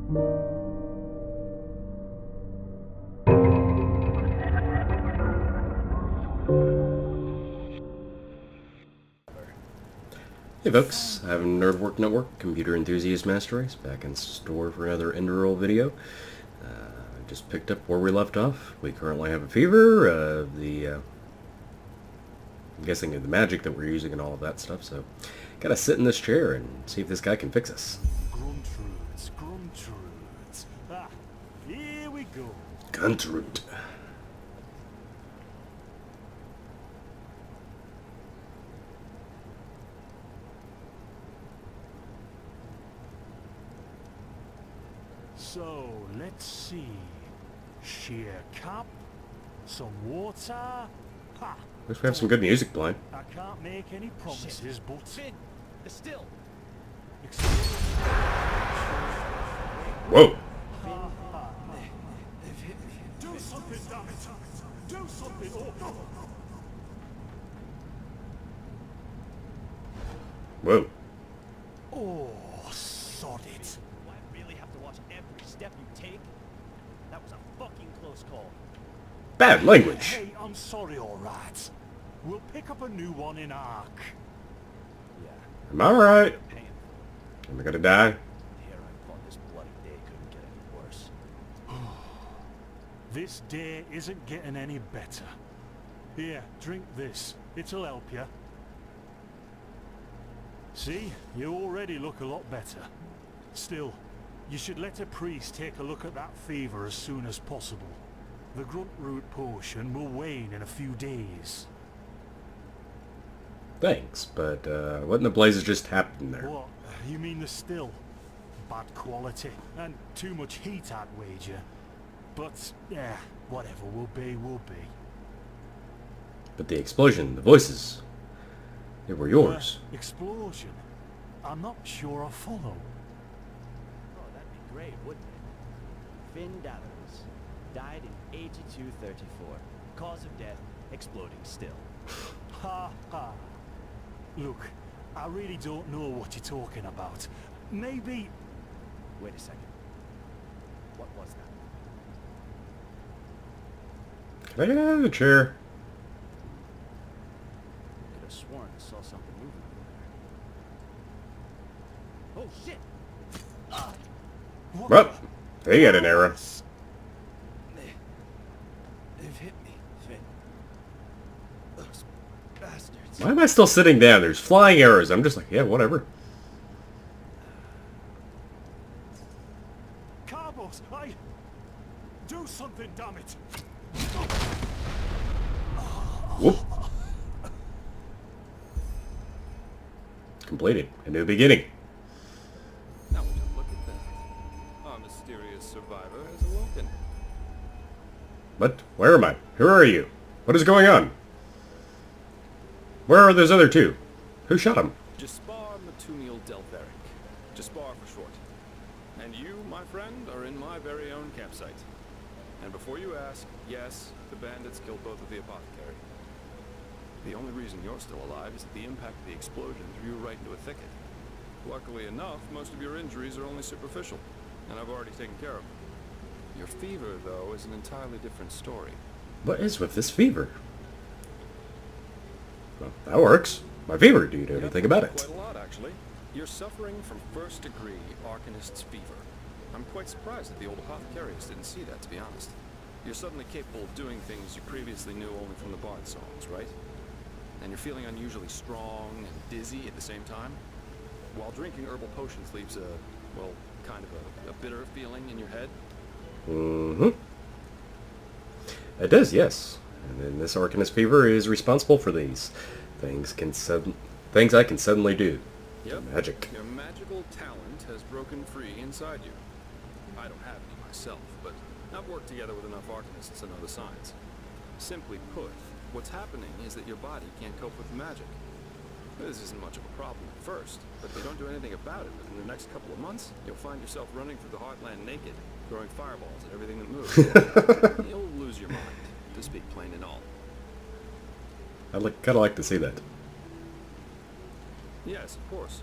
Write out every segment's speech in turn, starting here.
Hey folks, I have Nerdwork Network, Computer Enthusiast Master Race, back in store for another Enderal video. Just picked up where we left off. We currently have a fever, I'm guessing the magic that we're using and all of that stuff, so gotta sit in this chair and see if this guy can fix us. Gruntrudes, Gruntrudes. Ah, here we go. Guntroot. So, let's see. Sheer cap, some water. Ha! Wish we have some good music playing. I can't make any promises, but... Finn, the still. Whoa! Do something, damn it! Do something! Oh. Whoa. Oh, sod it. Do I really have to watch every step you take? That was a fucking close call. Bad language. Hey, I'm sorry, alright. We'll pick up a new one in Ark. Yeah, I'm alright. painful. Am I gonna die? Here I thought this bloody day couldn't get any worse. This day isn't getting any better. Here, drink this. It'll help you. See? You already look a lot better. Still, you should let a priest take a look at that fever as soon as possible. The grunt root potion will wane in a few days. Thanks, but what in the blazes just happened there? What? You mean the still? Bad quality and too much heat, I'd wager. But, yeah, whatever will be, will be. But the explosion, the voices, they were yours. Explosion? I'm not sure I follow. Oh, that'd be great, wouldn't it? Finn Davies died in 8234. Cause of death, exploding still. Ha ha. Look, I really don't know what you're talking about. Maybe... Wait a second. What was that? Can I get out of the chair? Could have sworn I saw something moving over there. Oh shit! What Well, they got an arrow. They've hit me, Finn. Those bastards. Why am I still sitting down? There's flying arrows. I'm just like, yeah, whatever. Carbos, do something, damn it! Whoop. Completed. A new beginning. Now would you look at that? Our mysterious survivor has awoken. What? Where am I? Who are you? What is going on? Where are those other two? Who shot him? Jaspar Matuniel Delveric. Jaspar for short. And you, my friend, are in my very own campsite. And before you ask, yes, the bandits killed both of the apothecary. The only reason you're still alive is that the impact of the explosion threw you right into a thicket. Luckily enough, most of your injuries are only superficial, and I've already taken care of them. Your fever, though, is an entirely different story. What is with this fever? Well, that works. My fever. Do you know anything about it? Quite a lot, actually. You're suffering from first-degree Arcanist's fever. I'm quite surprised that the old apothecarius didn't see that, to be honest. You're suddenly capable of doing things you previously knew only from the bard songs, right? And you're feeling unusually strong and dizzy at the same time? While drinking herbal potions leaves a, well, kind of a bitter feeling in your head? Mm-hmm. It does, yes. And then this Arcanist fever is responsible for these things I can suddenly do. Yep. Magic. Your magical talent has broken free inside you. I don't have any myself, but I've worked together with enough Arcanists to know the signs. Simply put, what's happening is that your body can't cope with the magic. This isn't much of a problem at first, but if you don't do anything about it, within the next couple of months, you'll find yourself running through the heartland naked, throwing fireballs at everything that moves. You'll lose your mind, to speak plain and all. I'd kind of like to see that. Yes, of course.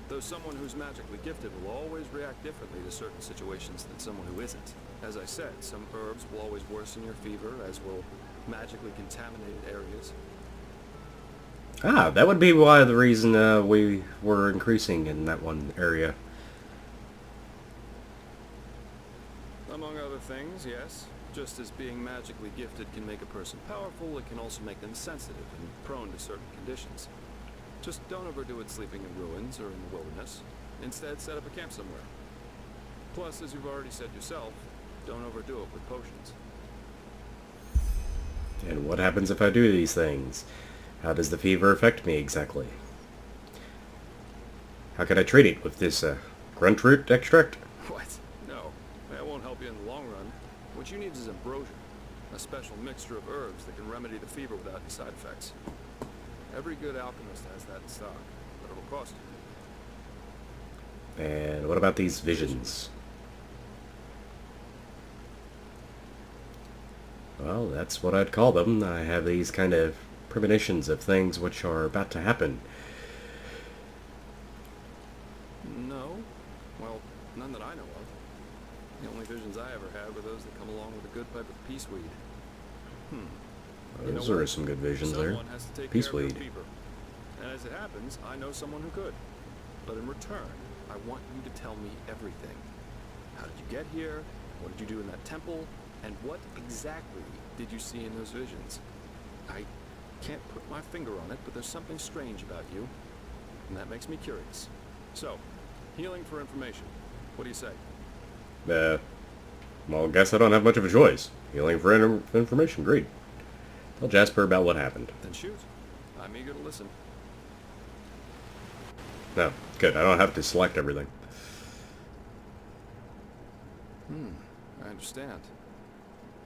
Though someone who's magically gifted will always react differently to certain situations than someone who isn't. As I said, some herbs will always worsen your fever, as will magically contaminated areas. Ah, that would be why the reason we were increasing in that one area. Among other things, yes. Just as being magically gifted can make a person powerful, it can also make them sensitive and prone to certain conditions. Just don't overdo it sleeping in ruins or in the wilderness. Instead, set up a camp somewhere. Plus, as you've already said yourself, don't overdo it with potions. And what happens if I do these things? How does the fever affect me exactly? How can I treat it with this grunt root extract? What? No. That won't help you in the long run. What you need is ambrosia, a special mixture of herbs that can remedy the fever without any side effects. Every good alchemist has that in stock, but it'll cost you. And what about these visions? Well, that's what I'd call them. I have these kind of premonitions of things which are about to happen. No. Well, none that I know of. The only visions I ever had were those that come along with a good pipe of peaceweed. Those are some good visions there. Someone has to take care of Peaceweed. their fever. And as it happens, I know someone who could. But in return, I want you to tell me everything. How did you get here? What did you do in that temple? And what exactly did you see in those visions? I can't put my finger on it, but there's something strange about you. And that makes me curious. So, healing for information. What do you say? Well, I guess I don't have much of a choice. Healing for information, great. Tell Jasper about what happened. Then shoot. I'm eager to listen. No, good. I don't have to select everything. I understand.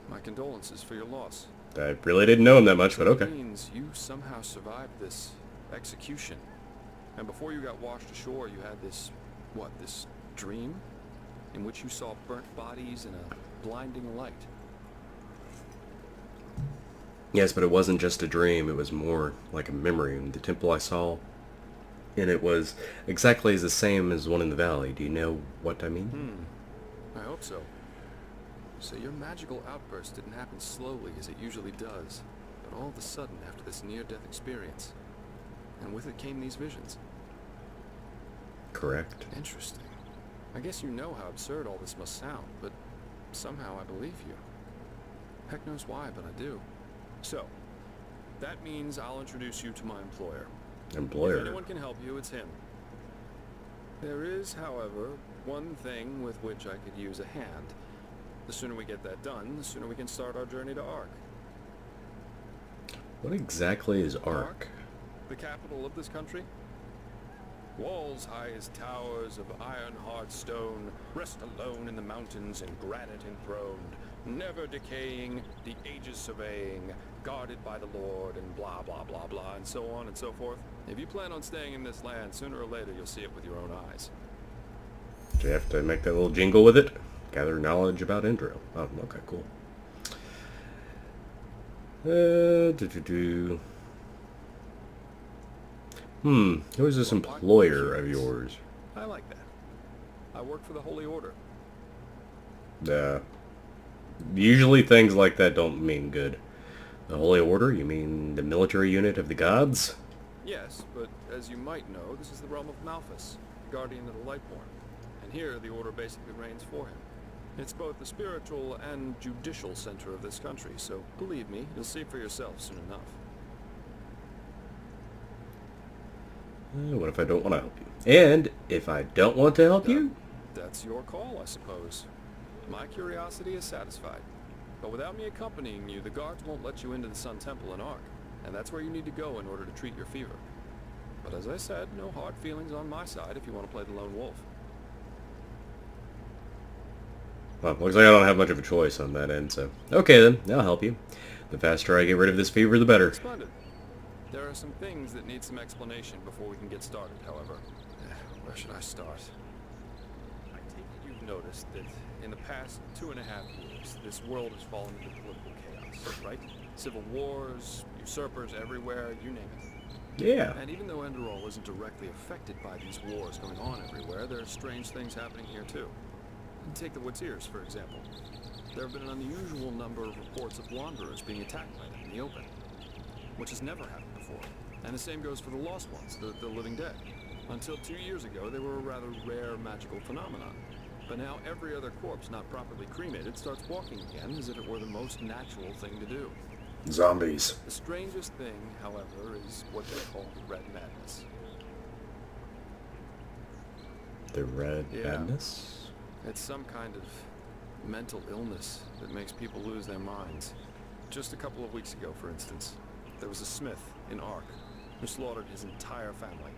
My condolences for your loss. I really didn't know him that much, but okay. It means you somehow survived this execution. And before you got washed ashore, you had this, this dream? In which you saw burnt bodies in a blinding light. Yes, but it wasn't just a dream. It was more like a memory. And the temple I saw, and it was exactly the same as one in the valley. Do you know what I mean? I hope so. So your magical outburst didn't happen slowly as it usually does, but all of a sudden after this near-death experience. And with it came these visions. Correct. Interesting. I guess you know how absurd all this must sound, but somehow I believe you. Heck knows why, but I do. So, that means I'll introduce you to my employer. Employer. If anyone can help you, it's him. There is, however, one thing with which I could use a hand. The sooner we get that done, the sooner we can start our journey to Ark. What exactly is Ark? The capital of this country? Walls high as towers of iron-hard stone, rest alone in the mountains and granite enthroned, never decaying, the ages surveying, guarded by the Lord, and blah blah blah blah, and so on and so forth. If you plan on staying in this land, sooner or later you'll see it with your own eyes. Do you have to make that little jingle with it? Gather knowledge about Enderal. Oh, okay, cool. Who is this employer of yours? I like that. I work for the Holy Order. Usually things like that don't mean good. The Holy Order? You mean the military unit of the gods? Yes, but as you might know, this is the realm of Malphas, guardian of the Lightborn. And here, the Order basically reigns for him. It's both the spiritual and judicial center of this country, so believe me, you'll see for yourself soon enough. What if I don't want to help you? And if I don't want to help you? That's your call, I suppose. My curiosity is satisfied. But without me accompanying you, the guards won't let you into the Sun Temple in Ark. And that's where you need to go in order to treat your fever. But as I said, no hard feelings on my side if you want to play the lone wolf. Well, looks like I don't have much of a choice on that end, so... Okay then, I'll help you. The faster I get rid of this fever, the better. Splendid. There are some things that need some explanation before we can get started, however. Where should I start? I take it you've noticed that in the past 2.5 years, this world has fallen into political chaos, right? Civil wars, usurpers everywhere, you name it. Yeah. And even though Enderal isn't directly affected by these wars going on everywhere, there are strange things happening here too. Take the Woods-Ears, for example. There have been an unusual number of reports of wanderers being attacked by them in the open, which has never happened before. And the same goes for the Lost Ones, the living dead. Until 2 years ago, they were a rather rare magical phenomenon. But now every other corpse not properly cremated starts walking again as if it were the most natural thing to do. Zombies. The strangest thing, however, is what they call the Red Madness. The Red Yeah. Madness? It's some kind of mental illness that makes people lose their minds. Just a couple of weeks ago, for instance, there was a smith in Ark who slaughtered his entire family.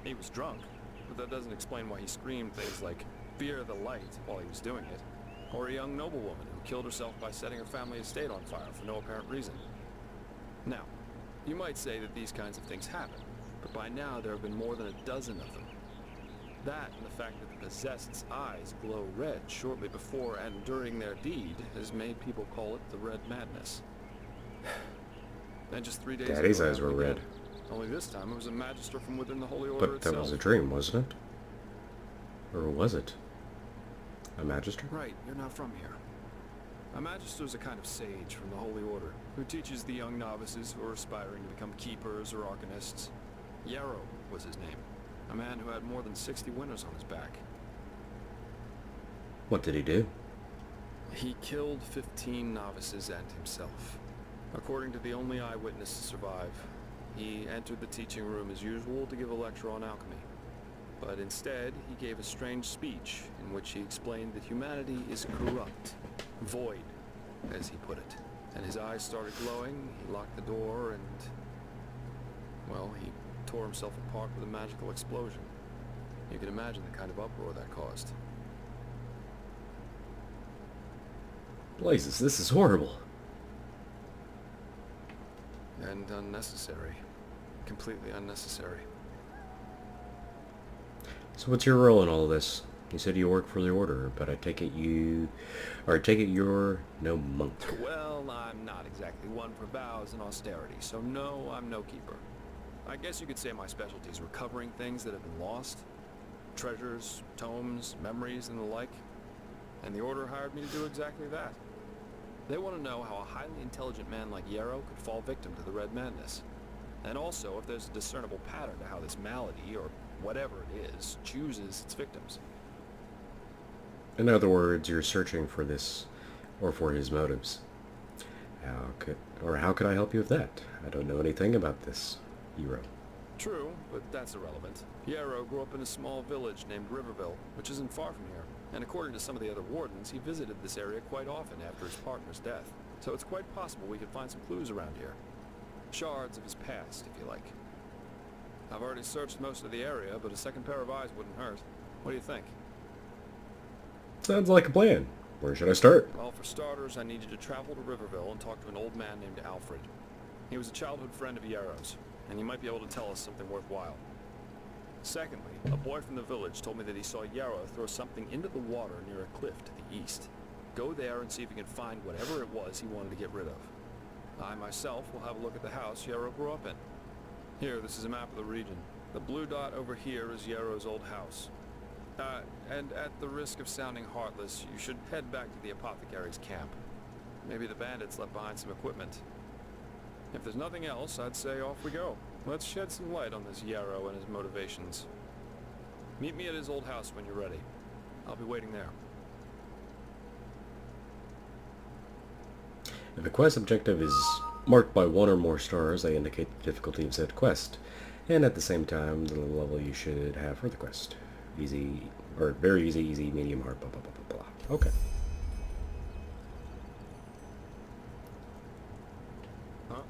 He was drunk, but that doesn't explain why he screamed things like, "Fear the light," while he was doing it. Or a young noblewoman who killed herself by setting her family estate on fire for no apparent reason. Now, you might say that these kinds of things happen, but by now there have been more than a dozen of them. That and the fact that the possessed's eyes glow red shortly before and during their deed has made people call it the Red Madness. And just 3 days ago, Daddy's it eyes were happened red. again. Only this time it was a magister from within the Holy Order But itself. that was a dream, wasn't it? Or was it? A magister? Right, you're not from here. A magister is a kind of sage from the Holy Order who teaches the young novices who are aspiring to become keepers or arcanists. Yarrow was his name, a man who had more than 60 winners on his back. What did he do? He killed 15 novices and himself. According to the only eyewitness to survive, he entered the teaching room as usual to give a lecture on alchemy. But instead, he gave a strange speech in which he explained that humanity is corrupt, void, as he put it. And his eyes started glowing, he locked the door, and, well, he tore himself apart with a magical explosion. You can imagine the kind of uproar that caused. Blazes, this is horrible. And unnecessary. Completely unnecessary. So what's your role in all this? You said you work for the Order, but I take it you're no monk. Well, I'm not exactly one for vows and austerity, so no, I'm no keeper. I guess you could say my specialty is recovering things that have been lost. Treasures, tomes, memories, and the like. And the Order hired me to do exactly that. They want to know how a highly intelligent man like Yarrow could fall victim to the Red Madness. And also if there's a discernible pattern to how this malady, or whatever it is, chooses its victims. In other words, you're searching for this, or for his motives. How could I help you with that? I don't know anything about this hero. True, but that's irrelevant. Yarrow grew up in a small village named Riverville, which isn't far from here. And according to some of the other wardens, he visited this area quite often after his partner's death. So it's quite possible we could find some clues around here. Shards of his past, if you like. I've already searched most of the area, but a second pair of eyes wouldn't hurt. What do you think? Sounds like a plan. Where should I start? Well, for starters, I need you to travel to Riverville and talk to an old man named Alfred. He was a childhood friend of Yarrow's, and he might be able to tell us something worthwhile. Secondly, a boy from the village told me that he saw Yarrow throw something into the water near a cliff to the east. Go there and see if you can find whatever it was he wanted to get rid of. I myself will have a look at the house Yarrow grew up in. Here, this is a map of the region. The blue dot over here is Yarrow's old house. And at the risk of sounding heartless, you should head back to the apothecary's camp. Maybe the bandits left behind some equipment. If there's nothing else, I'd say off we go. Let's shed some light on this Yarrow and his motivations. Meet me at his old house when you're ready. I'll be waiting there. If a quest objective is marked by 1 or more stars, they indicate the difficulty of said quest, and at the same time, the level you should have for the quest. Easy, or very easy, easy, medium, hard, blah, blah, blah, blah, blah. Okay. Huh?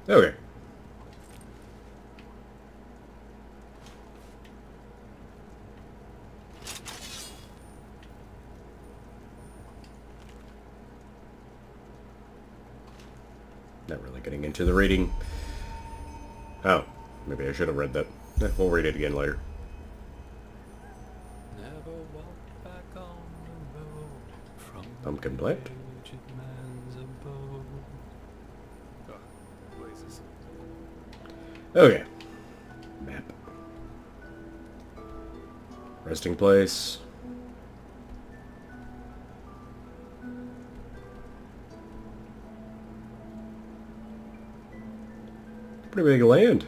Okay. Not really getting into the reading. Oh, maybe I should have read that. We'll read it again later. Never walk back on the road from Pumpkin Plant. aged man's abode. Blazes. Okay. Map. Resting place. Pretty big land.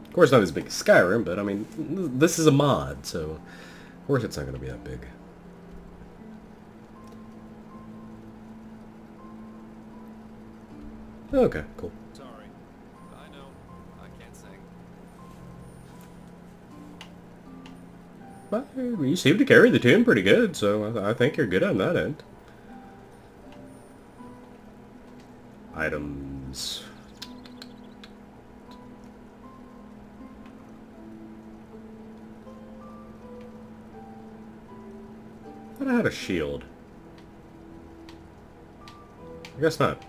Of course, not as big as Skyrim, but I mean, this is a mod, so of course it's not going to be that big. Okay, cool. Sorry. I know. I can't sing. But you seem to carry the tune pretty good, so I think you're good on that end. Items. I thought I had a shield. I guess not.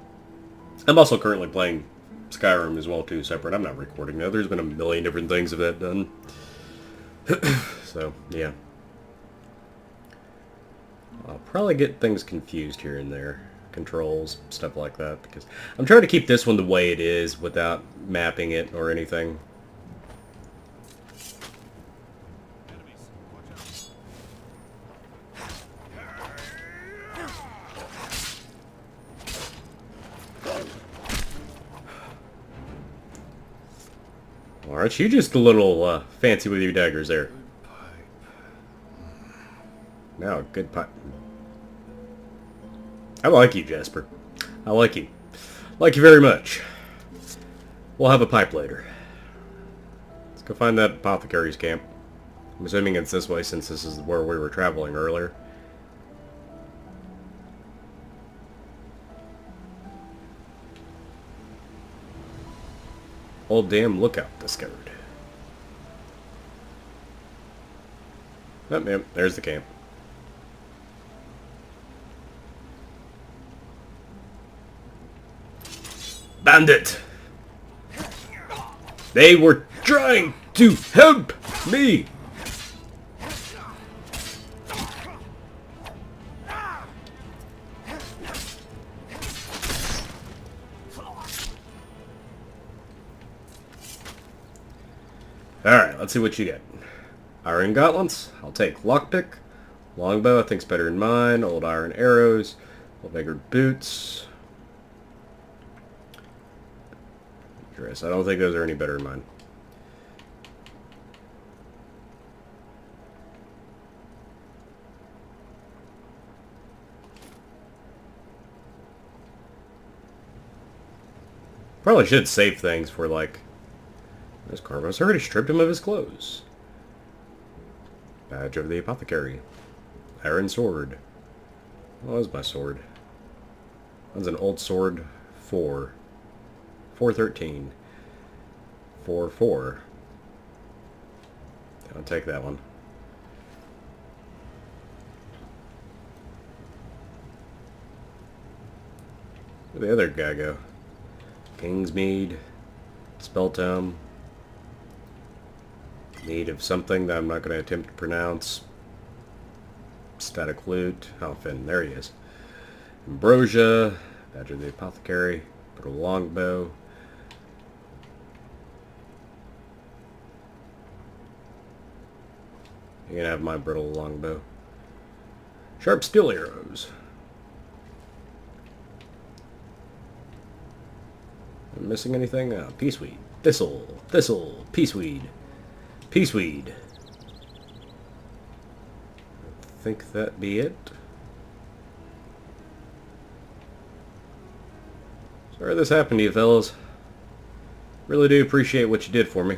I'm also currently playing Skyrim as well, too, separate. I'm not recording now. There's been a million different things of that done. So, yeah. I'll probably get things confused here and there. Controls, stuff like that, because I'm trying to keep this one the way it is without mapping it or anything. Enemies, watch out. Aren't you just a little fancy with your daggers there? Now, good pipe. I like you, Jasper. I like you. Like you very much. We'll have a pipe later. Let's go find that apothecary's camp. I'm assuming it's this way since this is where we were traveling earlier. Old damn lookout discovered. Oh, man, there's the camp. Bandit! They were trying to help me! Alright, let's see what you get. Iron gauntlets, I'll take lockpick. Longbow, I think's better than mine. Old iron arrows. Old beggared boots. Dress, I don't think those are any better than mine. Probably should save things for, like... This Carlos already stripped him of his clothes. Badge of the apothecary. Iron sword. What was my sword? That's an old sword. 413. 4. I'll take that one. Where'd the other guy go? Kingsmead. Spelltome. Need of something that I'm not going to attempt to pronounce. Static loot. Oh, Finn. There he is. Ambrosia. Badge of the apothecary. Put a longbow. You can have my brittle longbow. Sharp steel arrows. Am I missing anything? Oh, peaceweed. Thistle. Thistle. Peaceweed. Peaceweed. I think that be it. Sorry this happened to you, fellas. Really do appreciate what you did for me.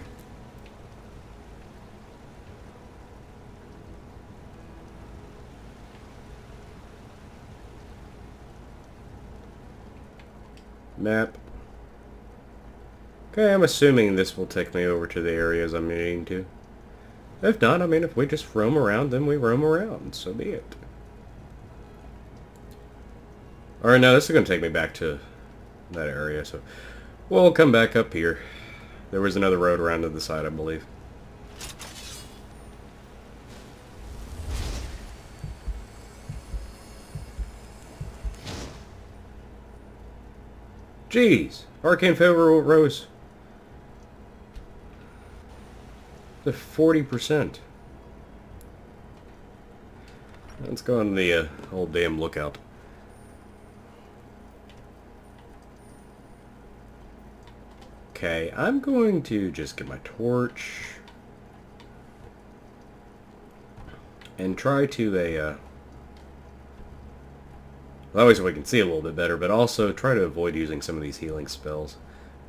Map. Okay, I'm assuming this will take me over to the areas I'm needing to. If not, I mean, if we just roam around, then we roam around. So be it. Alright, no, this is going to take me back to that area, so we'll come back up here. There was another road around to the side, I believe. Jeez, Arcane Favor Rose. The 40%. Let's go on the old damn lookout. Okay, I'm going to just get my torch and try to that way so we can see a little bit better, but also try to avoid using some of these healing spells.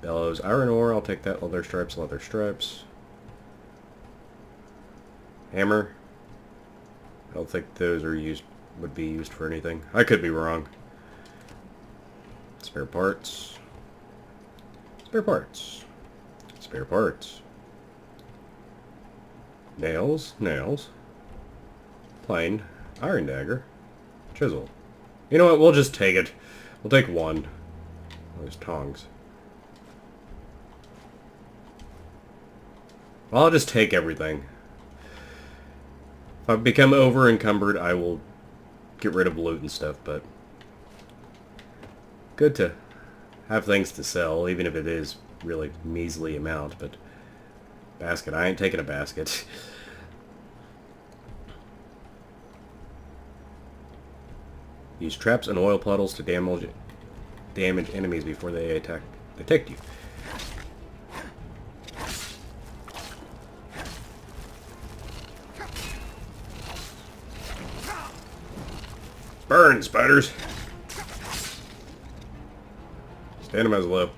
Bellows, iron ore, I'll take that. Leather stripes, leather stripes. Hammer. I don't think those are would be used for anything. I could be wrong. Spare parts. Spare parts. Spare parts. Nails, nails. Plane. Iron dagger. Chisel. You know what? We'll just take it. We'll take one. Those tongs. Well, I'll just take everything. If I become over encumbered, I will get rid of loot and stuff, but good to have things to sell, even if it is really measly amount. But basket, I ain't taking a basket. Use traps and oil puddles to damage enemies before they detect you. Burn, spiders! Stand them as low.